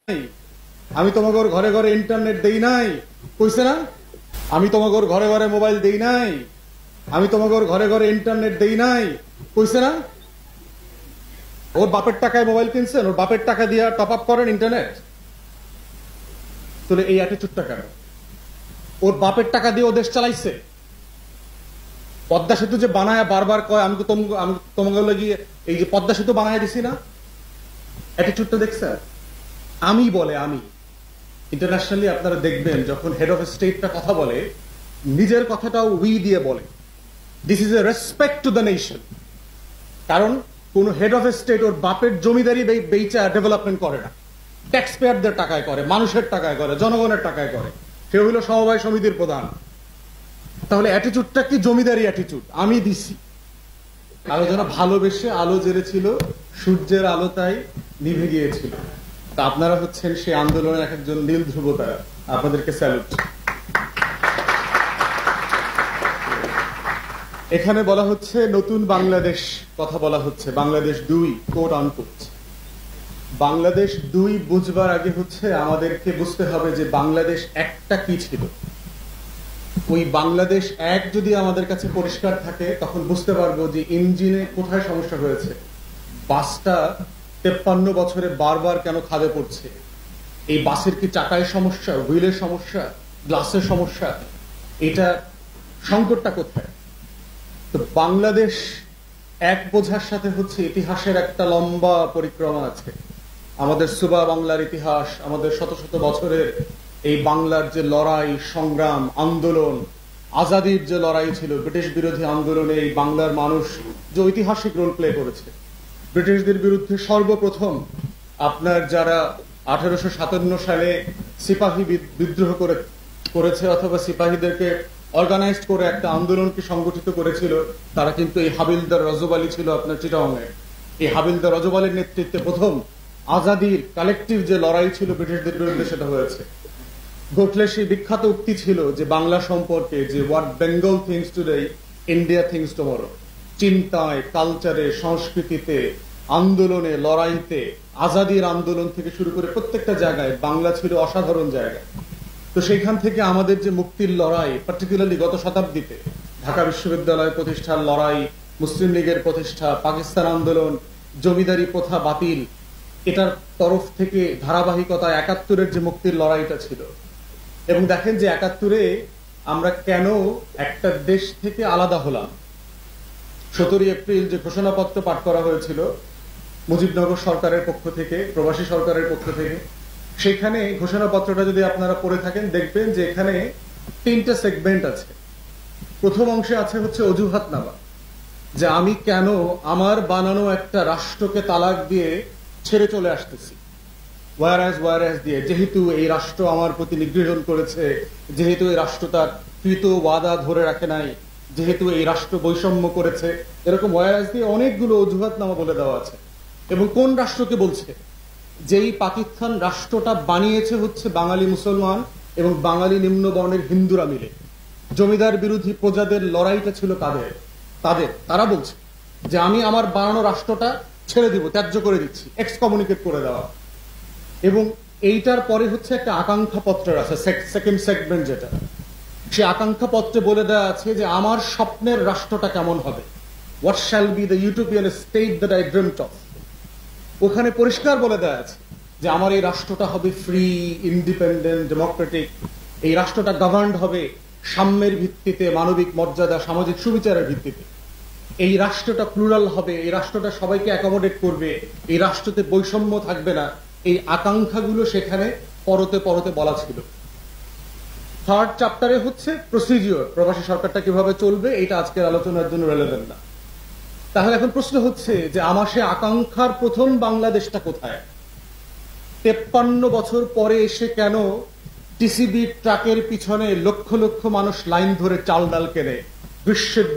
আমি তোমাগর ঘরে ঘরে ইন্টারনেট দেই নাই, কইছে না? আমি তোমাগর ঘরে ঘরে মোবাইল দেই নাই, আমি তোমাগর ঘরে ঘরে ইন্টারনেট দেই নাই, কইছে না? ওর বাপের টাকায় মোবাইল কিনছেন, ওর বাপের টাকা দিয়ে টপ আপ করেন ইন্টারনেট। তাহলে এই অ্যাটিটিউডটা কেন? ওর বাপের টাকা দিয়ে ও দেশ চালাইছে। পদ্মা সেতু যে বানায় বারবার কয় আমি তোমাকে গিয়ে এই যে পদ্মা সেতু বানায় দিছি না, অ্যাটিটিউডটা দেখছেন? আমি বলে আমি ইন্টারন্যাশনালি আপনারা দেখবেন যখন হেড অফ স্টেটটা কথা বলে নিজের কথাটাও উই দিয়ে বলে। This is a respect to the nation. কারণ কোন হেড অফ স্টেট ওর বাপের জমিদারি বেচা ডেভেলপমেন্ট করে না, ট্যাক্স পেয়ারদের টাকায় করে, মানুষের টাকায় করে, জনগণের টাকায় করে। সে হইল সমবায় সমিতির প্রধান। তাহলে অ্যাটিটিউডটা কি জমিদারি অ্যাটিটিউড? আমি দিছি। আলো যেন ভালোবেসে আলো জেলেছিল, সূর্যের আলো তাই নিভে গিয়েছিল। তা আপনারা হচ্ছেন সেই আন্দোলনের এক একজন নীল ধ্রুবতারা। আপনাদেরকে স্যালুট। এখানে বলা হচ্ছে নতুন বাংলাদেশ কথা বলা হচ্ছে, বাংলাদেশ 2 কোট আনকোট। বাংলাদেশ 2 বুঝবার আগে হচ্ছে আমাদেরকে বুঝতে হবে যে বাংলাদেশ একটা কি ছিল। ওই বাংলাদেশ 1 যদি আমাদের কাছে পরিষ্কার থাকে তখন বুঝতে পারবো যে ইঞ্জিনে কোথায় সমস্যা হয়েছে, বাসটা 53 বছরে বারবার কেন খাদে পড়ছে, এই বাসের কি চাকায় সমস্যা, হুইলের সমস্যা, গ্লাসের সমস্যা, এটা সংকটটা কোথায়। তো বাংলাদেশ 1 বোঝার সাথে হচ্ছে ইতিহাসের একটা লম্বা পরিক্রমা আছে। আমাদের সুবা বাংলার ইতিহাস, আমাদের শত শত বছরের এই বাংলার যে লড়াই সংগ্রাম আন্দোলন, আজাদির যে লড়াই ছিল, ব্রিটিশ বিরোধী আন্দোলনে এই বাংলার মানুষ যে ঐতিহাসিক রোল প্লে করেছে। ব্রিটিশদের বিরুদ্ধে সর্বপ্রথম আপনার যারা 1857 সালে সিপাহী বিদ্রোহ করেছে অথবা সিপাহীদেরকে অর্গানাইজড করে একটা আন্দোলনকে সংগঠিত করেছিল, তারা কিন্তু এই হাবিলদার রজব আলী ছিল আপনার চিটাগংয়ে। এই হাবিলদার রজব আলীর নেতৃত্বে প্রথম আজাদির কালেকটিভ যে লড়াই ছিল ব্রিটিশদের বিরুদ্ধে সেটা হয়েছে। গোখলের সেই বিখ্যাত উক্তি ছিল যে বাংলা সম্পর্কে যে what Bengal things today India things tomorrow. চিন্তায়, কালচারে, সংস্কৃতিতে, আন্দোলনে, লড়াইতে, আজাদির আন্দোলন থেকে শুরু করে প্রত্যেকটা জায়গায় বাংলা ছিল অসাধারণ জায়গা। তো সেইখান থেকে আমাদের যে মুক্তির লড়াই, পার্টিকুলারলি গত শতাব্দীতে ঢাকা বিশ্ববিদ্যালয় প্রতিষ্ঠার লড়াই, মুসলিম লীগের প্রতিষ্ঠা, পাকিস্তান আন্দোলন, জমিদারি প্রথা বাতিল, এটার তরফ থেকে ধারাবাহিকতা 71-এর যে মুক্তির লড়াইটা ছিল। এবং দেখেন যে 71-এ আমরা কেন একটা দেশ থেকে আলাদা হলাম। 17 এপ্রিল যে ঘোষণাপত্র পাঠ করা হয়েছিল মুজিবনগর সরকারের পক্ষ থেকে, প্রবাসী সরকারের পক্ষ থেকে, সেখানে ঘোষণাপত্রটা যদি আপনারা পড়ে থাকেন দেখবেন যে এখানে 3টে সেগমেন্ট আছে। প্রথম অংশে আছে হচ্ছে অজুহাতনামা, যে আমি কেন আমার বানানো একটা রাষ্ট্রকে তালাক দিয়ে ছেড়ে চলে আসতেছি, ওয়ারাস দিয়ে, যেহেতু এই রাষ্ট্র আমার প্রতি নিগৃহণ করেছে, যেহেতু এই রাষ্ট্র তার কৃত ওয়াদা ধরে রাখে নাই, যেহেতু এই রাষ্ট্র বৈষম্য করেছে, এরকম ওয়ারাস দিয়ে অনেকগুলো অজুহাতনামা বলে দেওয়া আছে। এবং কোন রাষ্ট্রকে বলছে? যেই পাকিস্তান রাষ্ট্রটা বানিয়েছে হচ্ছে বাঙালি মুসলমান এবং বাঙালি নিম্নবর্ণের হিন্দুরা মিলে। জমিদার বিরোধী প্রজাদের লড়াইটা ছিল তারা বলছে যে আমি আমার বানানো রাষ্ট্রটা ছেড়ে দিব, ত্যায্য করে দিচ্ছি, এক্সকমিউনিকেট করে দেওয়া। এবং এইটার পরে হচ্ছে একটা আকাঙ্ক্ষা পত্র আছে, সেকেন্ড সেগমেন্ট যেটা, সে আকাঙ্ক্ষা পত্রে বলে দেওয়া আছে যে আমার স্বপ্নের রাষ্ট্রটা কেমন হবে, what shall be the utopian state that I dreamed of. ওখানে পরিষ্কার বলে দেওয়া আছে যে আমার এই রাষ্ট্রটা হবে ফ্রি, ইন্ডিপেন্ডেন্ট, ডেমোক্রেটিক। এই রাষ্ট্রটা গভর্নড হবে সাম্যের ভিত্তিতে, মানবিক মর্যাদা, সামাজিক সুবিচারের ভিত্তিতে। এই রাষ্ট্রটা প্লুরাল হবে, এই রাষ্ট্রটা সবাইকে অ্যাকোমোডেট করবে, এই রাষ্ট্রতে বৈষম্য থাকবে না। এই আকাঙ্ক্ষাগুলো সেখানে পরতে পরতে বলা ছিল। 3rd চ্যাপ্টারে হচ্ছে প্রসিডিওর, প্রবাসী সরকারটা কিভাবে চলবে, এটা আজকের আলোচনার জন্য রেলেভেন্ট না। তাহলে এখন প্রশ্ন হচ্ছে যে আমার সে আকাঙ্ক্ষার প্রথম বাংলাদেশটা কোথায়? 53 বছর পরে এসে কেন টিসিবি ট্রাকের পিছনে লক্ষ লক্ষ মানুষ লাইন ধরে চাল ডাল কেনে, গ্রীষ্মের